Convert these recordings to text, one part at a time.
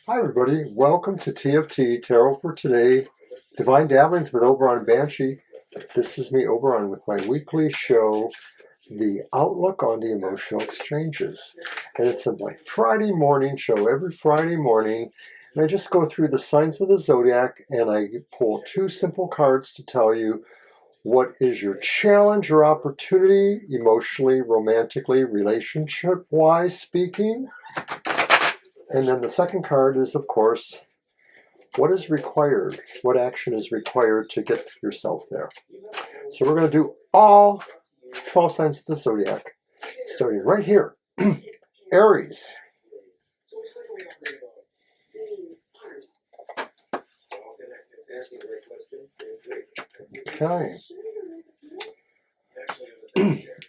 Hi everybody, welcome to TFT Tarot for Today, Divine Dabblings with Oberon and Banshee. This is me, Oberon, with my weekly show, The Outlook on the Emotional Exchanges. And it's my Friday morning show, every Friday morning. And I just go through the signs of the Zodiac and I pull two simple cards to tell you what is your challenge or opportunity, emotionally, romantically, relationship-wise speaking. And then the second card is, of course, what is required? What action is required to get yourself there? So we're going to do all 12 signs of the Zodiac, starting right here. Aries. Okay.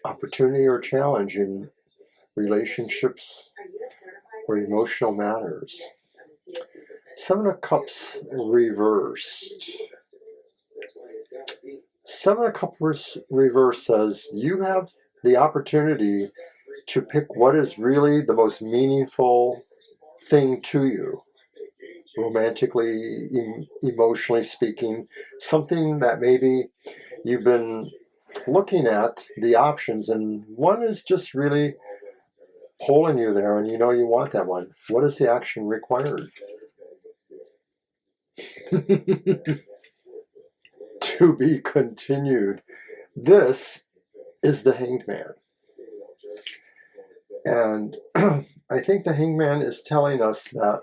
Opportunity or challenge in relationships or emotional matters. Seven of Cups reversed. Seven of Cups reversed says you have the opportunity to pick what is really the most meaningful thing to you, romantically, emotionally speaking, something that maybe you've been looking at the options and one is just really pulling you there and you know you want that one. What is the action required? To be continued. This is the Hanged Man. And I think the Hanged Man is telling us that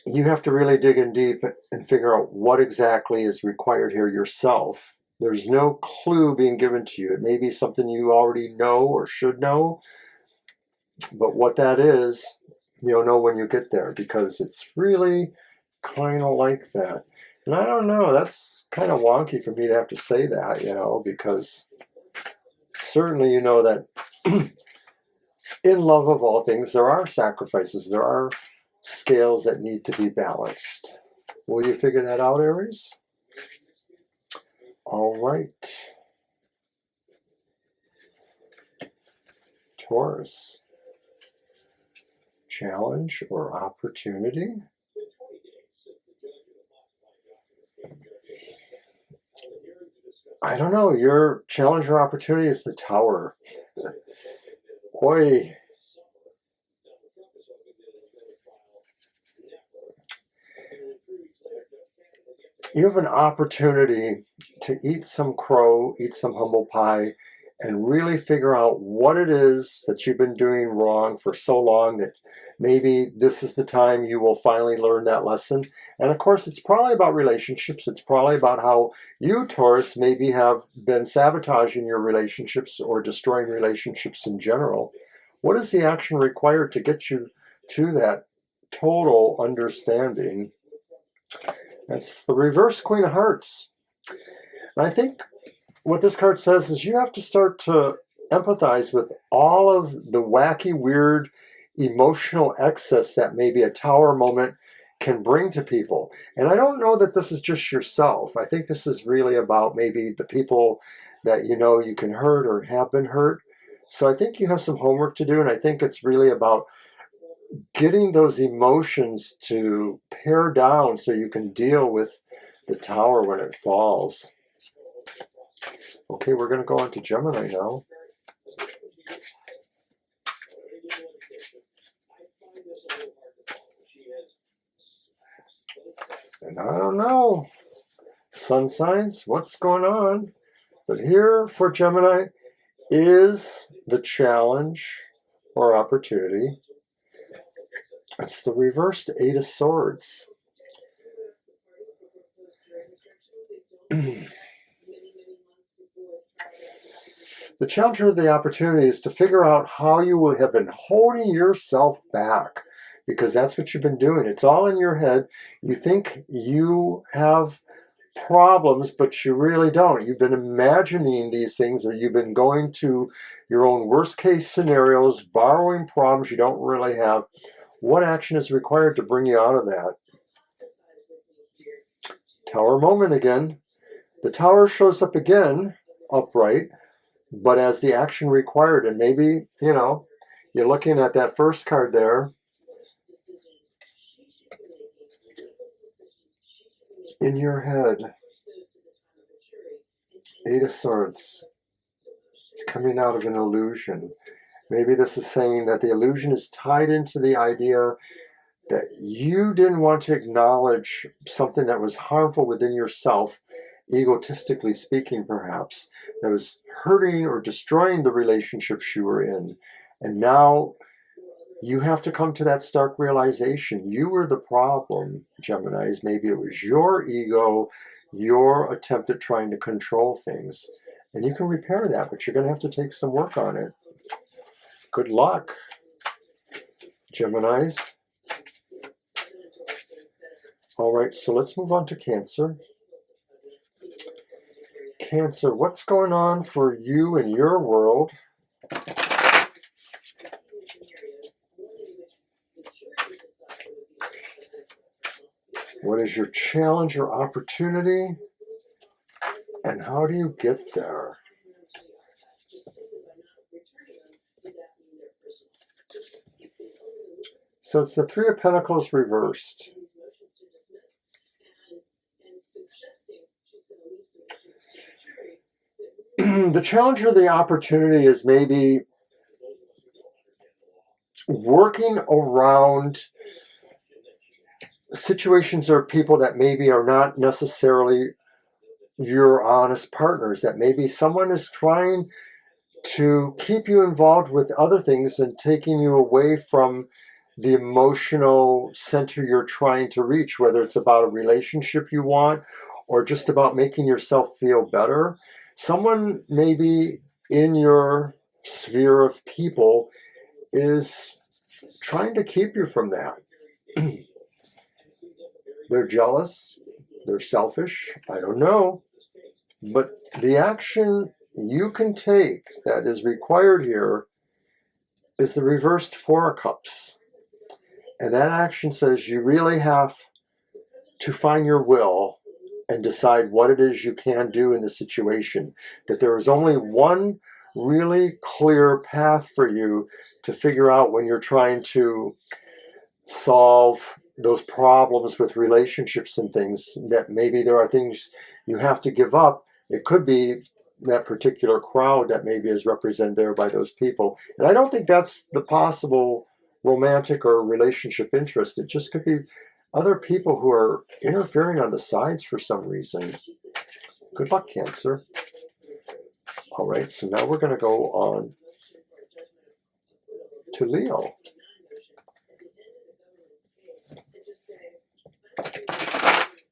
you have to really dig in deep and figure out what exactly is required here yourself. There's no clue being given to you. It may be something you already know or should know, but what that is, you'll know when you get there because it's really kind of like that. And I don't know, that's kind of wonky for me to have to say that, because certainly you know that in love of all things, there are sacrifices, there are scales that need to be balanced. Will you figure that out, Aries? All right. Taurus. Challenge or opportunity? I don't know. Your challenge or opportunity is the Tower. Boy. You have an opportunity to eat some crow, eat some humble pie, and really figure out what it is that you've been doing wrong for so long that maybe this is the time you will finally learn that lesson. And of course, it's probably about relationships. It's probably about how you, Taurus, maybe have been sabotaging your relationships or destroying relationships in general. What is the action required to get you to that total understanding? That's the reverse Queen of Hearts. And I think what this card says is you have to start to empathize with all of the wacky, weird, emotional excess that maybe a Tower moment can bring to people. And I don't know that this is just yourself. I think this is really about maybe the people that you can hurt or have been hurt. So I think you have some homework to do, and I think it's really about getting those emotions to pare down so you can deal with the Tower when it falls. Okay, we're going to go on to Gemini now. And I don't know, sun signs, what's going on? But here for Gemini is the challenge or opportunity. It's the reversed Eight of Swords. The challenge or the opportunity is to figure out how you will have been holding yourself back, because that's what you've been doing. It's all in your head. You think you have problems, but you really don't. You've been imagining these things, or you've been going to your own worst case scenarios, borrowing problems you don't really have. What action is required to bring you out of that? Tower moment again. The Tower shows up again, upright, but as the action required. And maybe, You're looking at that first card there. In your head, 8 of Swords, coming out of an illusion. Maybe this is saying that the illusion is tied into the idea that you didn't want to acknowledge something that was harmful within yourself, egotistically speaking perhaps, that was hurting or destroying the relationships you were in. And now you have to come to that stark realization. You were the problem, Geminis. Maybe it was your ego, your attempt at trying to control things. And you can repair that, but you're going to have to take some work on it. Good luck, Geminis. All right, so let's move on to Cancer. Cancer, what's going on for you in your world? What is your challenge or opportunity? And how do you get there? So it's the Three of Pentacles reversed. The challenge or the opportunity is maybe working around situations or people that maybe are not necessarily your honest partners, that maybe someone is trying to keep you involved with other things and taking you away from the emotional center you're trying to reach, whether it's about a relationship you want or just about making yourself feel better. Someone maybe in your sphere of people is trying to keep you from that. They're jealous, they're selfish, I don't know. But the action you can take that is required here is the reversed Four of Cups. And that action says you really have to find your will and decide what it is you can do in the situation. That there is only one really clear path for you to figure out when you're trying to solve those problems with relationships and things, that maybe there are things you have to give up. It could be that particular crowd that maybe is represented there by those people. And I don't think that's the possible romantic or relationship interest. It just could be other people who are interfering on the sides for some reason. Good luck, Cancer. All right, so now we're going to go on to Leo.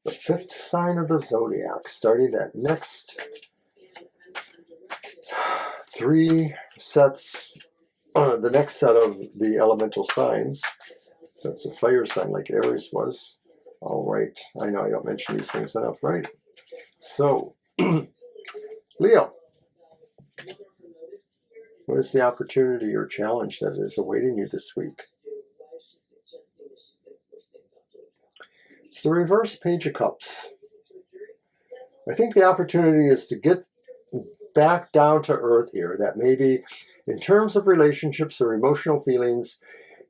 The fifth sign of the zodiac, starting that next 3 sets, the next set of the elemental signs. So it's a fire sign like Aries was. All right, I know I don't mention these things enough, right? So, Leo, what is the opportunity or challenge that is awaiting you this week? It's the reverse Page of Cups. I think the opportunity is to get back down to earth here, that maybe in terms of relationships or emotional feelings,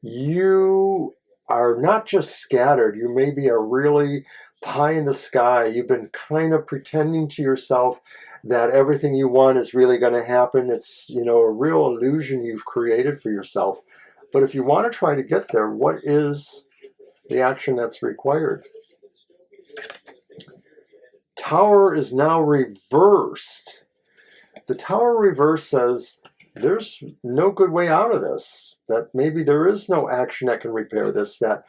you are not just scattered, you maybe are really pie in the sky. You've been kind of pretending to yourself that everything you want is really going to happen. It's, you know, a real illusion you've created for yourself. But if you want to try to get there, what is the action that's required? Tower is now reversed. The Tower reverse says there's no good way out of this, that maybe there is no action that can repair this, that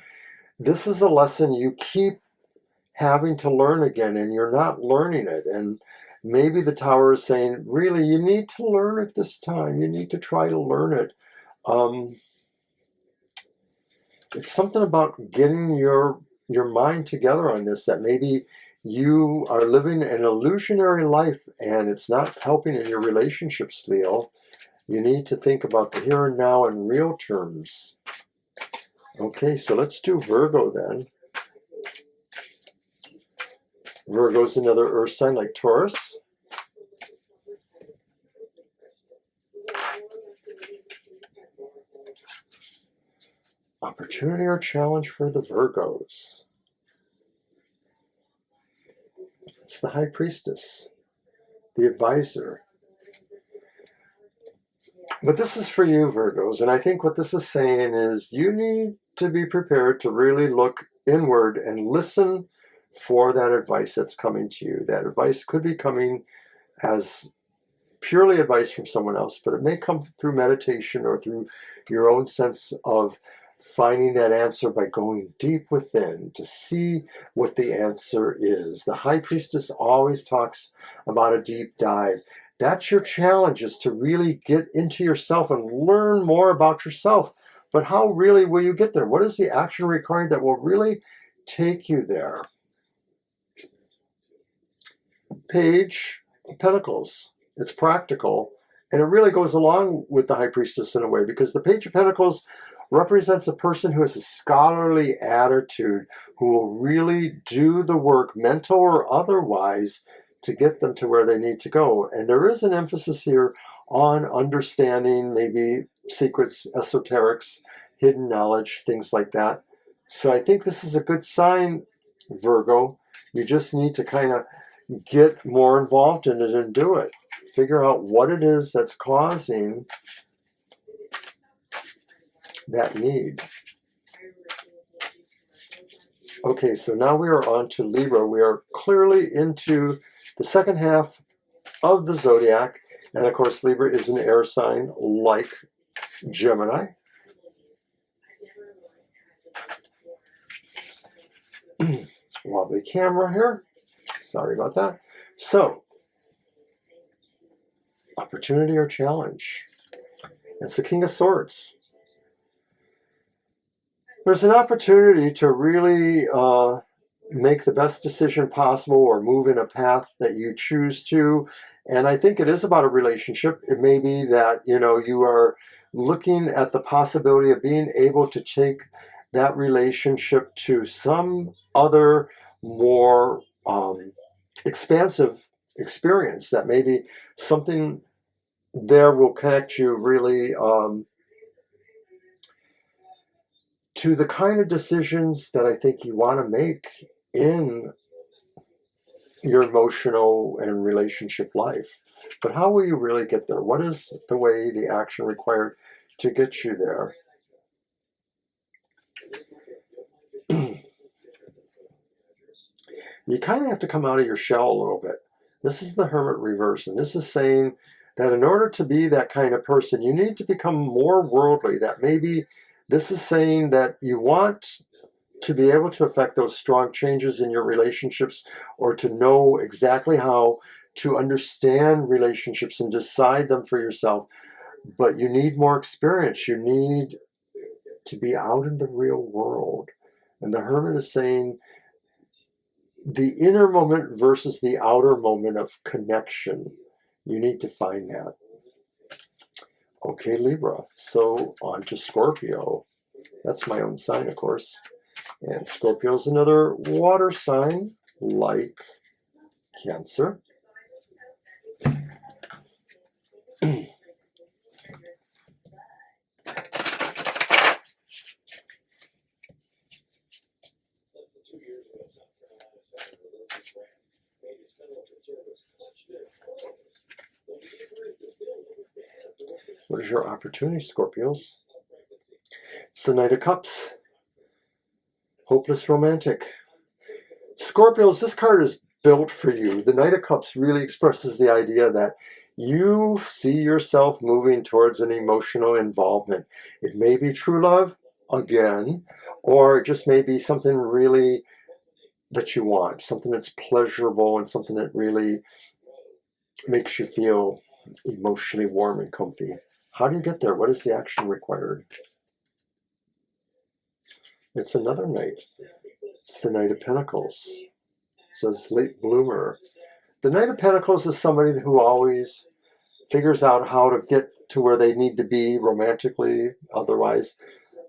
this is a lesson you keep having to learn again and you're not learning it. And maybe the Tower is saying, really, you need to learn it this time. You need to try to learn it. It's something about getting your mind together on this, that maybe you are living an illusionary life and it's not helping in your relationships, Leo. You need to think about the here and now in real terms. Okay, so let's do Virgo then. Virgo's another earth sign like Taurus. Opportunity or challenge for the Virgos? It's the High Priestess, the advisor. But this is for you, Virgos, and I think what this is saying is you need to be prepared to really look inward and listen for that advice that's coming to you. That advice could be coming as purely advice from someone else, but it may come through meditation or through your own sense of finding that answer by going deep within to see what the answer is. The High Priestess always talks about a deep dive. That's your challenge, is to really get into yourself and learn more about yourself. But how really will you get there? What is the action required that will really take you there? Page of Pentacles. It's practical, and it really goes along with the High Priestess in a way, because the Page of Pentacles represents a person who has a scholarly attitude, who will really do the work, mental or otherwise, to get them to where they need to go. And there is an emphasis here on understanding maybe secrets, esoterics, hidden knowledge, things like that. So I think this is a good sign, Virgo. You just need to kind of get more involved in it and do it. Figure out what it is that's causing that need. Okay, so now we are on to Libra. We are clearly into the second half of the zodiac. And of course, Libra is an air sign like Gemini. Lovely camera here. Sorry about that. So, opportunity or challenge? It's the King of Swords. There's an opportunity to really make the best decision possible or move in a path that you choose to. And I think it is about a relationship. It may be that, you are looking at the possibility of being able to take that relationship to some other more expansive experience, that maybe something there will connect you really to the kind of decisions that I think you want to make in your emotional and relationship life. But how will you really get there? What is the way, the action required to get you there? You kind of have to come out of your shell a little bit. This is the Hermit reverse, and this is saying that in order to be that kind of person, you need to become more worldly. That maybe this is saying that you want to be able to affect those strong changes in your relationships, or to know exactly how to understand relationships and decide them for yourself. But you need more experience. You need to be out in the real world. And the Hermit is saying the inner moment versus the outer moment of connection. You need to find that. Okay, Libra. So on to Scorpio. That's my own sign, of course. And Scorpio is another water sign like Cancer. What is your opportunity, Scorpios? It's the Knight of Cups. Hopeless romantic. Scorpios, this card is built for you. The Knight of Cups really expresses the idea that you see yourself moving towards an emotional involvement. It may be true love, again, or it just may be something really that you want, something that's pleasurable and something that really makes you feel emotionally warm and comfy. How do you get there? What is the action required? It's another knight. It's the Knight of Pentacles. It says late bloomer. The Knight of Pentacles is somebody who always figures out how to get to where they need to be romantically, otherwise.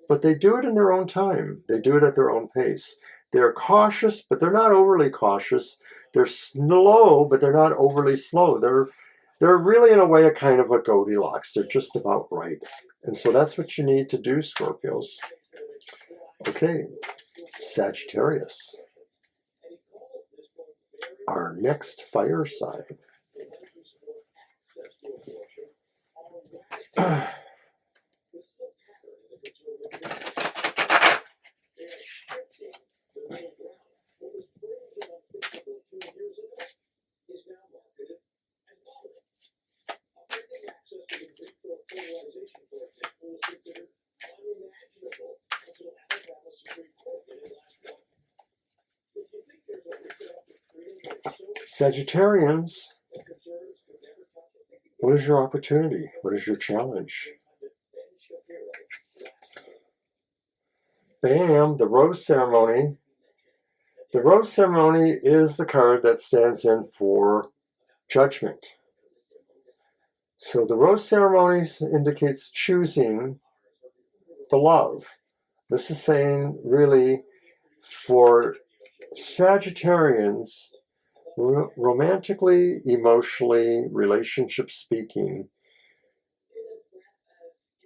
But they do it in their own time. They do it at their own pace. They're cautious, but they're not overly cautious. They're slow, but they're not overly slow. They're really, in a way, a kind of a Goldilocks. They're just about right. And so that's what you need to do, Scorpios. Okay, Sagittarius, our next fire sign. Sagittarians, what is your opportunity? What is your challenge? Bam, the rose ceremony. The rose ceremony is the card that stands in for judgment. So the rose ceremony indicates choosing the love. This is saying really for Sagittarians, romantically, emotionally, relationship speaking,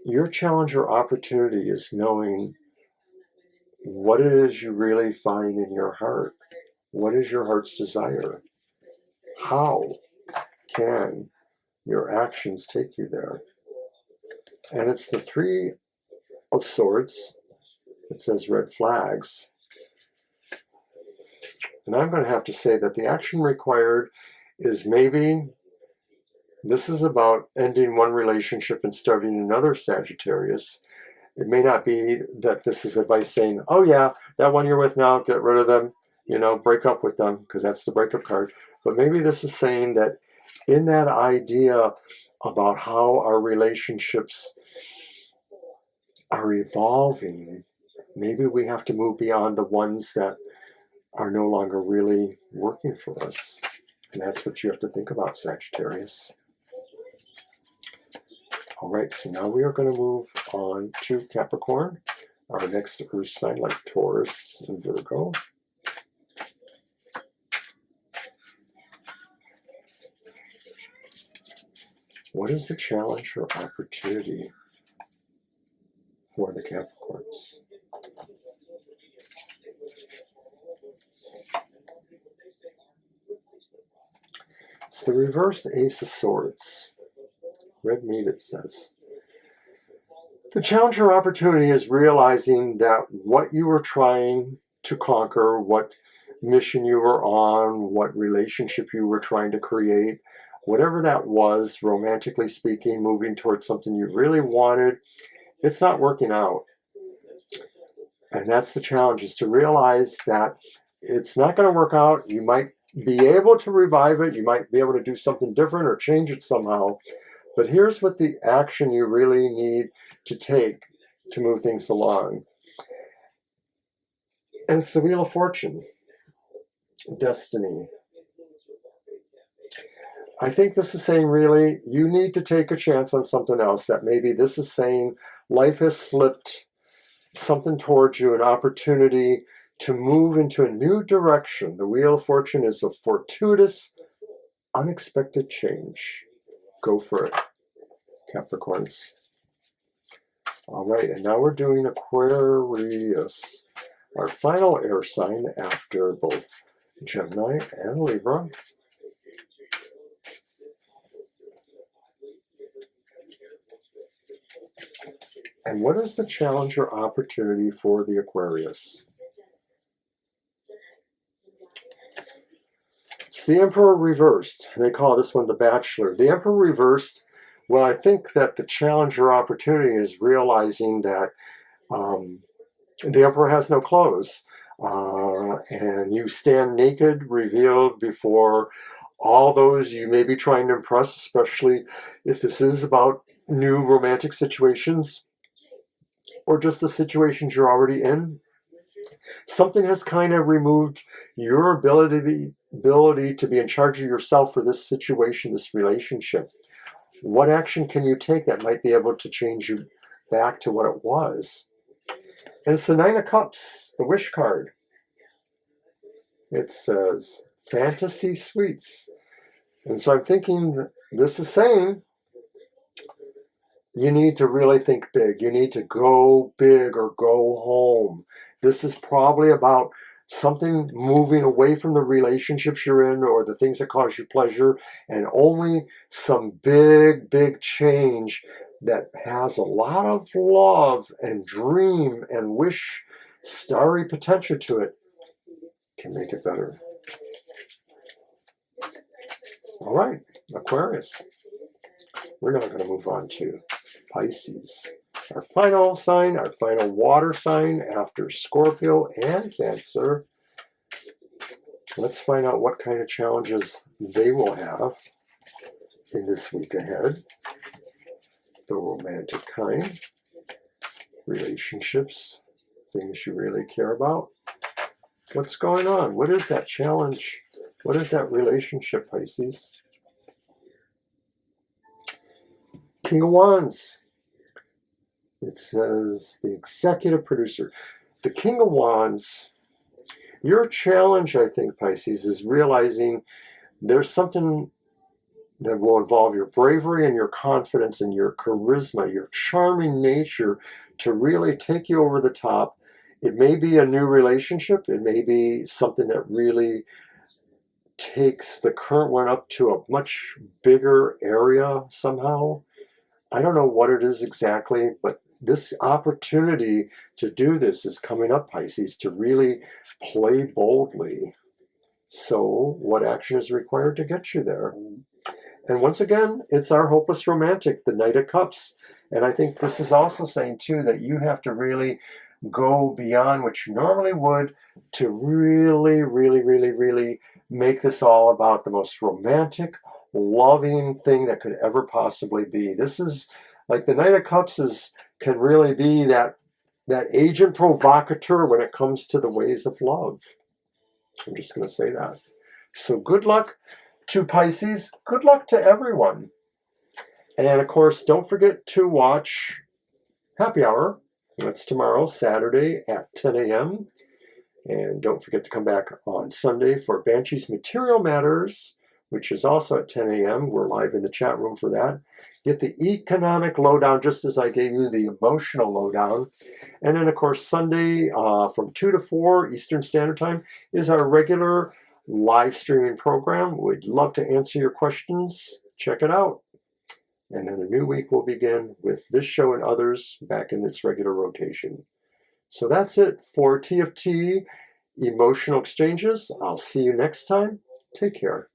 your challenge or opportunity is knowing what it is you really find in your heart. What is your heart's desire? How can your actions take you there? And it's the Three of Swords. It says red flags. And I'm going to have to say that the action required is maybe this is about ending one relationship and starting another, Sagittarius. It may not be that this is advice saying, oh yeah, that one you're with now, get rid of them, break up with them, because that's the breakup card. But maybe this is saying that in that idea about how our relationships are evolving, maybe we have to move beyond the ones that are no longer really working for us. And that's what you have to think about, Sagittarius. All right, so now we are going to move on to Capricorn, our next earth sign, like Taurus and Virgo. What is the challenge or opportunity for the Capricorns? It's the reversed Ace of Swords. Red meat, it says. The challenge or opportunity is realizing that what you were trying to conquer, what mission you were on, what relationship you were trying to create, whatever that was, romantically speaking, moving towards something you really wanted, it's not working out. And that's the challenge, is to realize that it's not going to work out. You might be able to revive it. You might be able to do something different or change it somehow. But here's what the action you really need to take to move things along. And it's the Wheel of Fortune, destiny. I think this is saying really you need to take a chance on something else. That maybe this is saying life has slipped something towards you, an opportunity to move into a new direction. The Wheel of Fortune is a fortuitous, unexpected change. Go for it, Capricorns. All right, and now we're doing Aquarius, our final air sign after both Gemini and Libra. And what is the challenge or opportunity for the Aquarius? It's the Emperor reversed. They call this one the Bachelor. The Emperor reversed, well, I think that the challenge or opportunity is realizing that the Emperor has no clothes. And you stand naked, revealed before all those you may be trying to impress, especially if this is about new romantic situations or just the situations you're already in. Something has kind of removed your ability to be in charge of yourself for this situation, this relationship. What action can you take that might be able to change you back to what it was? And it's the Nine of Cups, the Wish card. It says fantasy suites. And so I'm thinking this is saying you need to really think big. You need to go big or go home. This is probably about something moving away from the relationships you're in or the things that cause you pleasure, and only some big, big change that has a lot of love and dream and wish, starry potential to it can make it better. All right, Aquarius. We're now going to move on to Pisces. Our final sign, our final water sign after Scorpio and Cancer. Let's find out what kind of challenges they will have in this week ahead. The romantic kind, relationships, things you really care about. What's going on? What is that challenge? What is that relationship, Pisces? King of Wands. It says the executive producer. The King of Wands, your challenge, I think, Pisces, is realizing there's something that will involve your bravery and your confidence and your charisma, your charming nature to really take you over the top. It may be a new relationship. It may be something that really takes the current one up to a much bigger area somehow. I don't know what it is exactly, but this opportunity to do this is coming up, Pisces, to really play boldly. So what action is required to get you there? And once again, it's our hopeless romantic, the Knight of Cups. And I think this is also saying, too, that you have to really go beyond what you normally would to really, really, really, really make this all about the most romantic, loving thing that could ever possibly be. This is like the Knight of Cups can really be that agent provocateur when it comes to the ways of love. I'm just going to say that. So good luck to Pisces. Good luck to everyone. And of course, don't forget to watch Happy Hour. That's tomorrow, Saturday at 10 a.m. And don't forget to come back on Sunday for Banshee's Material Matters, which is also at 10 a.m. We're live in the chat room for that. Get the economic lowdown, just as I gave you the emotional lowdown. And then, of course, Sunday from 2 to 4 Eastern Standard Time is our regular live streaming program. We'd love to answer your questions. Check it out. And then a new week will begin with this show and others back in its regular rotation. So that's it for TFT Emotional Exchanges. I'll see you next time. Take care.